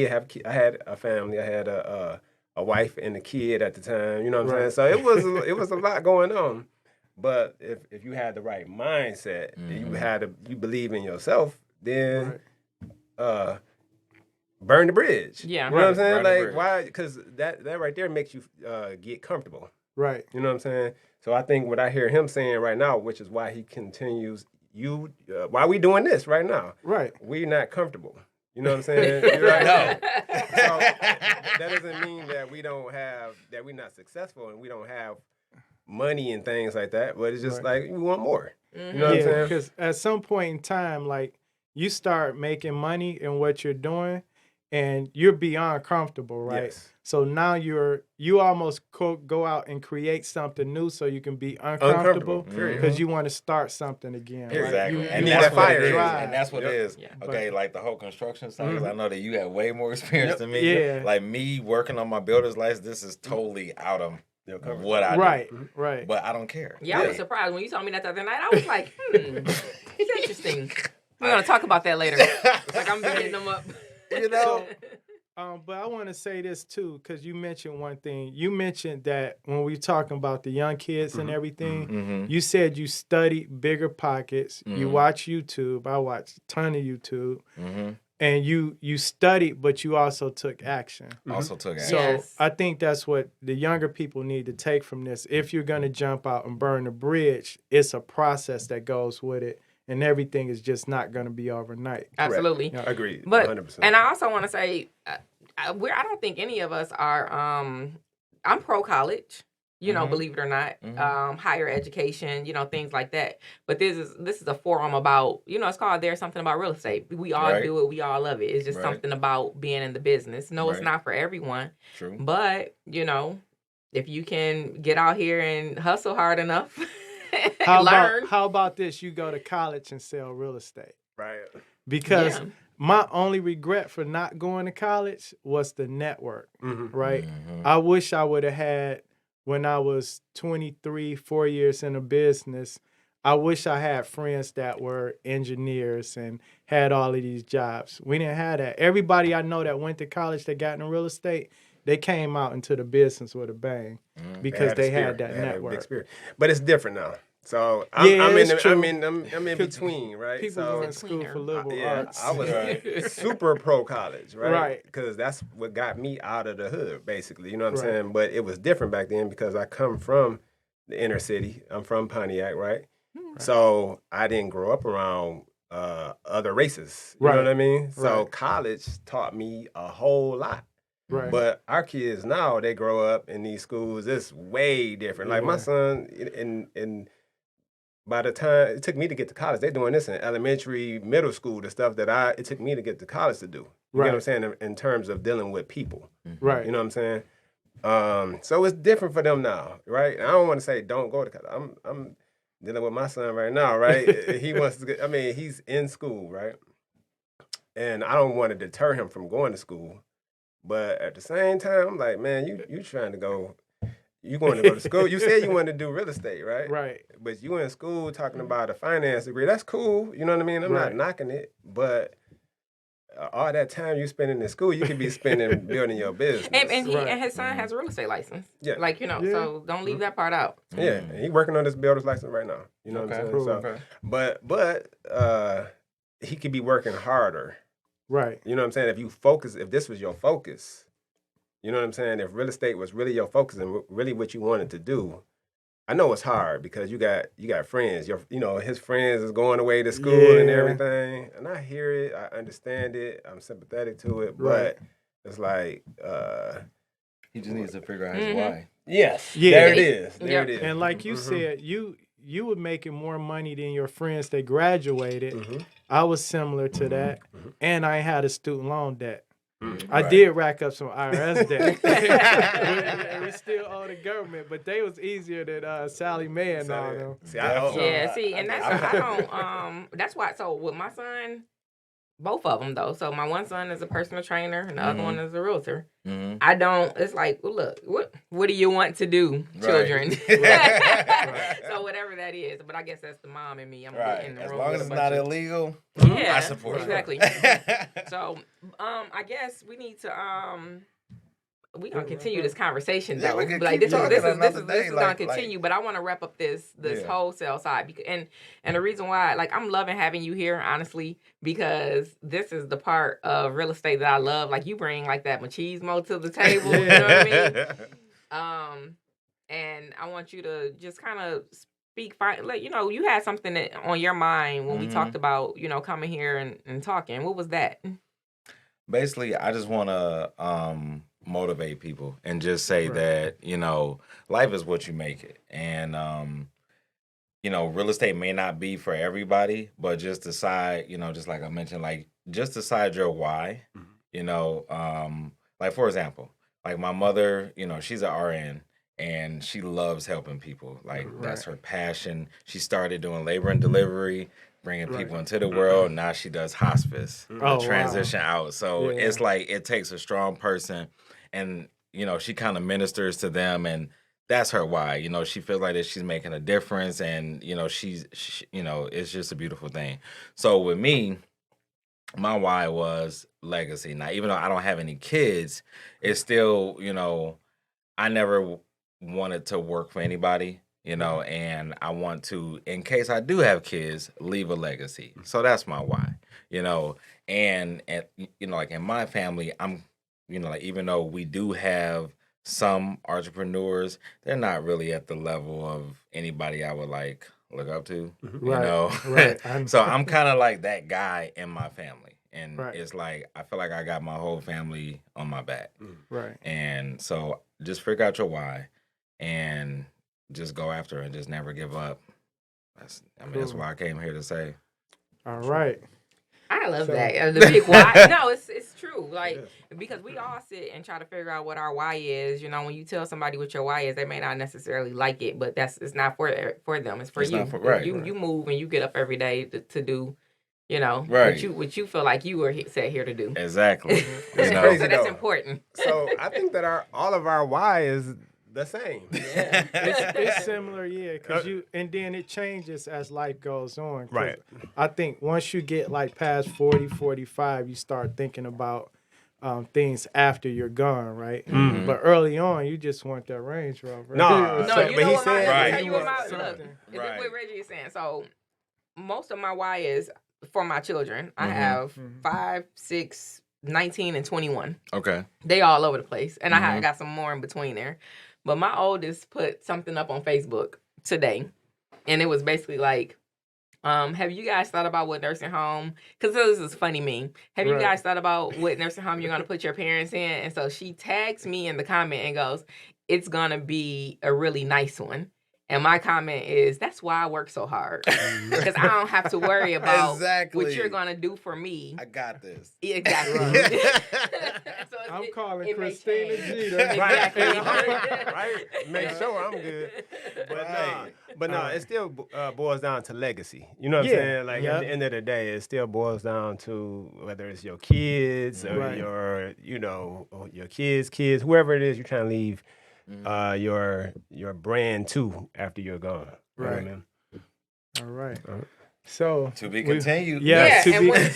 had a family. I had a wife and a kid at the time. You know what I'm saying? So it was a lot going on. But if you had the right mindset, and you believe in yourself, then burn the bridge. Yeah. You know what I'm saying? Burn the Like, bridge. why? Because that right there makes you get comfortable. Right. You know what I'm saying? So I think what I hear him saying right now, which is why he continues, why we doing this right now? Right. We're not comfortable. You know what I'm saying? You're right. No. So that doesn't mean that that we're not successful and we don't have money and things like that. But it's just like we want more. You know what I'm Yeah, saying? because at some point in time, like you start making money in what you're doing, and you're beyond comfortable, right? Yes. So now you almost go out and create something new, so you can be uncomfortable Period. because you want to start something again. right? Exactly. You And need that's that what fire. it is. Drive. And that's what it is. Yeah. Okay, like the whole construction side, 'cause I know that you have way more experience than me. Yeah. Like me working on my builder's license, this is totally out of Your comfort what I Right. do. Right. But I don't care. Yeah, I was surprised when you told me that the other night. I was like, it's interesting. We're gonna talk about that later. Like I'm hitting them up. You know? But I want to say this too, because you mentioned one thing. You mentioned that when we talking about the young kids and everything, you said you study Bigger Pockets. You watch YouTube. I watch a ton of YouTube. And you studied, but you also took action. Also took action. So Yes. I think that's what the younger people need to take from this. If you're going to jump out and burn the bridge, it's a process that goes with it. And everything is just not going to be overnight. Absolutely. Yeah. Agreed. But 100%. and I also want to say, I don't think any of us are. I'm pro college, believe it or not, higher education, things like that. But this is a forum about, it's called There's Something About Real Estate. We all Right. do it. We all love it. It's just Right. something about being in the business. No, it's Right. not for everyone. True. But if you can get out here and hustle hard enough, How learn. about this? You go to college and sell real estate. right. Because Yeah. my only regret for not going to college was the network, right? Mhm. I wish I would have had, when I was 23, 4 years in a business, I wish I had friends that were engineers and had all of these jobs. We didn't have that. Everybody I know that went to college that got into real estate, they came out into the business with a bang because they had that They had a big network. spirit. But it's different now. So I'm it's true. I'm in between, right? People so go in school for liberal yeah, arts. I was super pro college, right? Right. Because that's what got me out of the hood, basically. You know what I'm saying? But it was different back then because I come from the inner city. I'm from Pontiac, right? So I didn't grow up around other races. You know what I mean? So Right. college taught me a whole lot. Right. But our kids now, they grow up in these schools. It's way different. Like my Yeah. son, in by the time it took me to get to college, they're doing this in elementary, middle school, the stuff that it took me to get to college to do. You get what I'm saying? In terms of dealing with people. Right. You know what I'm saying? So it's different for them now, right? And I don't want to say don't go to college. I'm dealing with my son right now, right? He wants to get, he's in school, right? And I don't want to deter him from going to school. But at the same time, I'm like, man, you trying to go, you going to go to school. You said you wanted to do real estate, right? Right. But you in school talking about a finance degree. That's cool. You know what I mean? I'm not knocking it. But all that time you spending in school, you could be spending building your business. And Right. and his son has a real estate license. Yeah. Like, so don't leave that part out. Yeah, and he working on this builder's license right now. You know what I'm saying? cool. So, but he could be working harder. Right. You know what I'm saying? If this was your focus, you know what I'm saying? If real estate was really your focus and really what you wanted to do, I know it's hard because you got friends. His friends is going away to school and Yeah. everything. And I hear it, I understand it, I'm sympathetic to it, Right. but it's like He just needs to figure out his why. yes, Yeah. there it is. There Yep. it is. And like you said, you you were making more money than your friends that graduated. I was similar to that, and I had a student loan debt. I did rack up some IRS debt. we still owe the government, but they was easier than Sally Mae and all them. And that's why. So with my son, both of them though. So my one son is a personal trainer, and the other one is a realtor. I don't. It's like, well, look, what do you want to do, children? So whatever that is, but I guess that's the mom in me. I'm in the as room long with as a it's not bunch of- illegal. Yeah, I support it. exactly. So, I guess we need to we gonna continue this conversation though. Yeah, we can Like keep this talking is another day, gonna like- continue, but I want to wrap up this Yeah. wholesale side and the reason why, like, I'm loving having you here, honestly, because this is the part of real estate that I love. Like, you bring like that machismo to the table. You know what I mean? And I want you to just kind of speak. Like, you know, you had something on your mind when we talked about, you know, coming here and talking. What was that? Basically, I just want to motivate people and just say that, you know, life is what you make it. And, you know, real estate may not be for everybody, but just decide, you know, just like I mentioned, like, just decide your why. You know, like, for example, like my mother, you know, she's an RN. And she loves helping people. Like, that's her passion. She started doing labor and delivery, bringing people into the world. Now she does hospice, transition out. So it's like it takes a strong person. And, you know, she kind of ministers to them. And that's her why. You know, she feels like that she's making a difference. And, you know, she, you know, it's just a beautiful thing. So with me, my why was legacy. Now, even though I don't have any kids, it's still, you know, I never wanted to work for anybody, you know, and I want to, in case I do have kids, leave a legacy. So that's my why, you know, and you know, like in my family, I'm, you know, like even though we do have some entrepreneurs, they're not really at the level of anybody I would like look up to, you know. So I'm kind of like that guy in my family. And it's like, I feel like I got my whole family on my back. And so just figure out your why and just go after it and just never give up. That's why I came here to say. All right. I love that. The big why. No, it's true. Like, because we all sit and try to figure out what our why is. You know, when you tell somebody what your why is, they may not necessarily like it, but it's not for them. It's for you. You move and you get up every day to do, you know, what you feel like you were set here to do. Exactly. It's You know? crazy, So that's though. important. So I think that all of our why is the same. It's similar, because and then it changes as life goes on. I think once you get like past 40, 45, you start thinking about things after you're gone, right? But early on, you just want that Range Rover. No, You but know he what said, my, Right. tell you what my, Something. look, this is what Reggie is saying. So most of my why is for my children. I have 5, 6, 19, and 21. Okay. They all over the place. And I got some more in between there. But my oldest put something up on Facebook today. And it was basically like, have you guys thought about what nursing home, because this is funny meme. Have you guys thought about what nursing home you're going to put your parents in? And so she tags me in the comment and goes, it's going to be a really nice one. And my comment is, that's why I work so hard. Because I don't have to worry about what you're going to do for me. I got this. Exactly. So I'm calling it may Christina change. Jeter. Exactly. right? Make sure I'm good. But no, it still boils down to legacy. You know what I'm saying? Like at the end of the day, it still boils down to whether it's your kids or your kids, whoever it is you're trying to leave your brand to after you're gone. You know what I mean? All right. So To be continued. Yeah, to be look,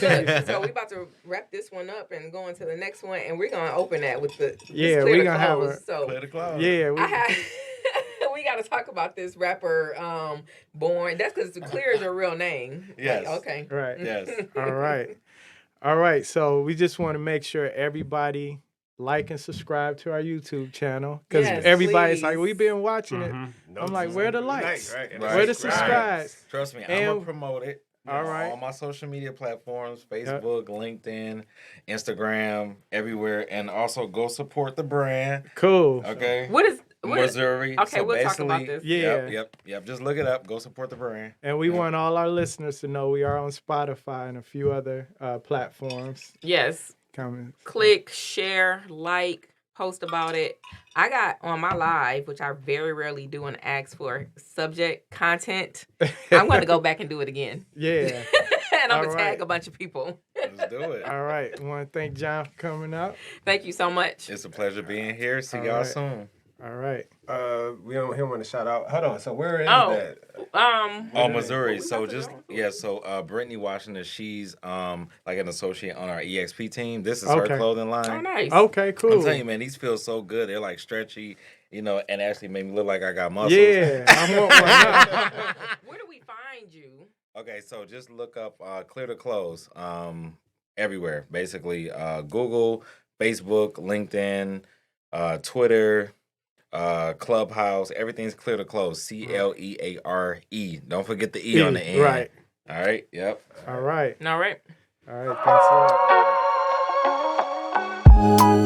so we about to wrap this one up and go into the next one, and we're gonna open that with the we're gonna have a Clear the cloud. we got to talk about this rapper Born. That's because Cleare is a real name. Yes. Like, okay. Right. Yes. All right. So we just want to make sure everybody like and subscribe to our YouTube channel, because everybody's like, we've been watching it. I'm like, where the likes? Where the subscribe? Trust me, I'm going to promote it. All right. All my social media platforms, Facebook, LinkedIn, Instagram, everywhere. And also go support the brand. Cool. Okay. Missouri. Okay, So we'll talk about basically, this. Yeah. Yep. Just look it up. Go support the brand. And we want all our listeners to know we are on Spotify and a few other platforms. Yes. Coming. Click, share, like, post about it. I got on my live, which I very rarely do, and ask for subject content. I'm going to go back and do it again. Yeah. And I'm All going to tag right. a bunch of people. Let's do it. All right. We want to thank John for coming out. Thank you so much. It's a pleasure being here. See All y'all right. soon. All right. We don't him want to shout out. Hold on. So where is Oh. that? Oh, Missouri. we So about to just go? so Brittany Washington, she's like an associate on our EXP team. This is Okay. her clothing line. Oh, nice. Okay, cool. I'm telling you, man, these feel so good. They're like stretchy, and actually make me look like I got muscles. Yeah, I want one now. Where do we find you? Okay, so just look up Clear to Close everywhere. Basically, Google, Facebook, LinkedIn, Twitter, Clubhouse. Everything's Clear to Close. CLEARE. Don't forget the E on the end. Right. All right. Yep. All right. All right. All right. Thanks a lot.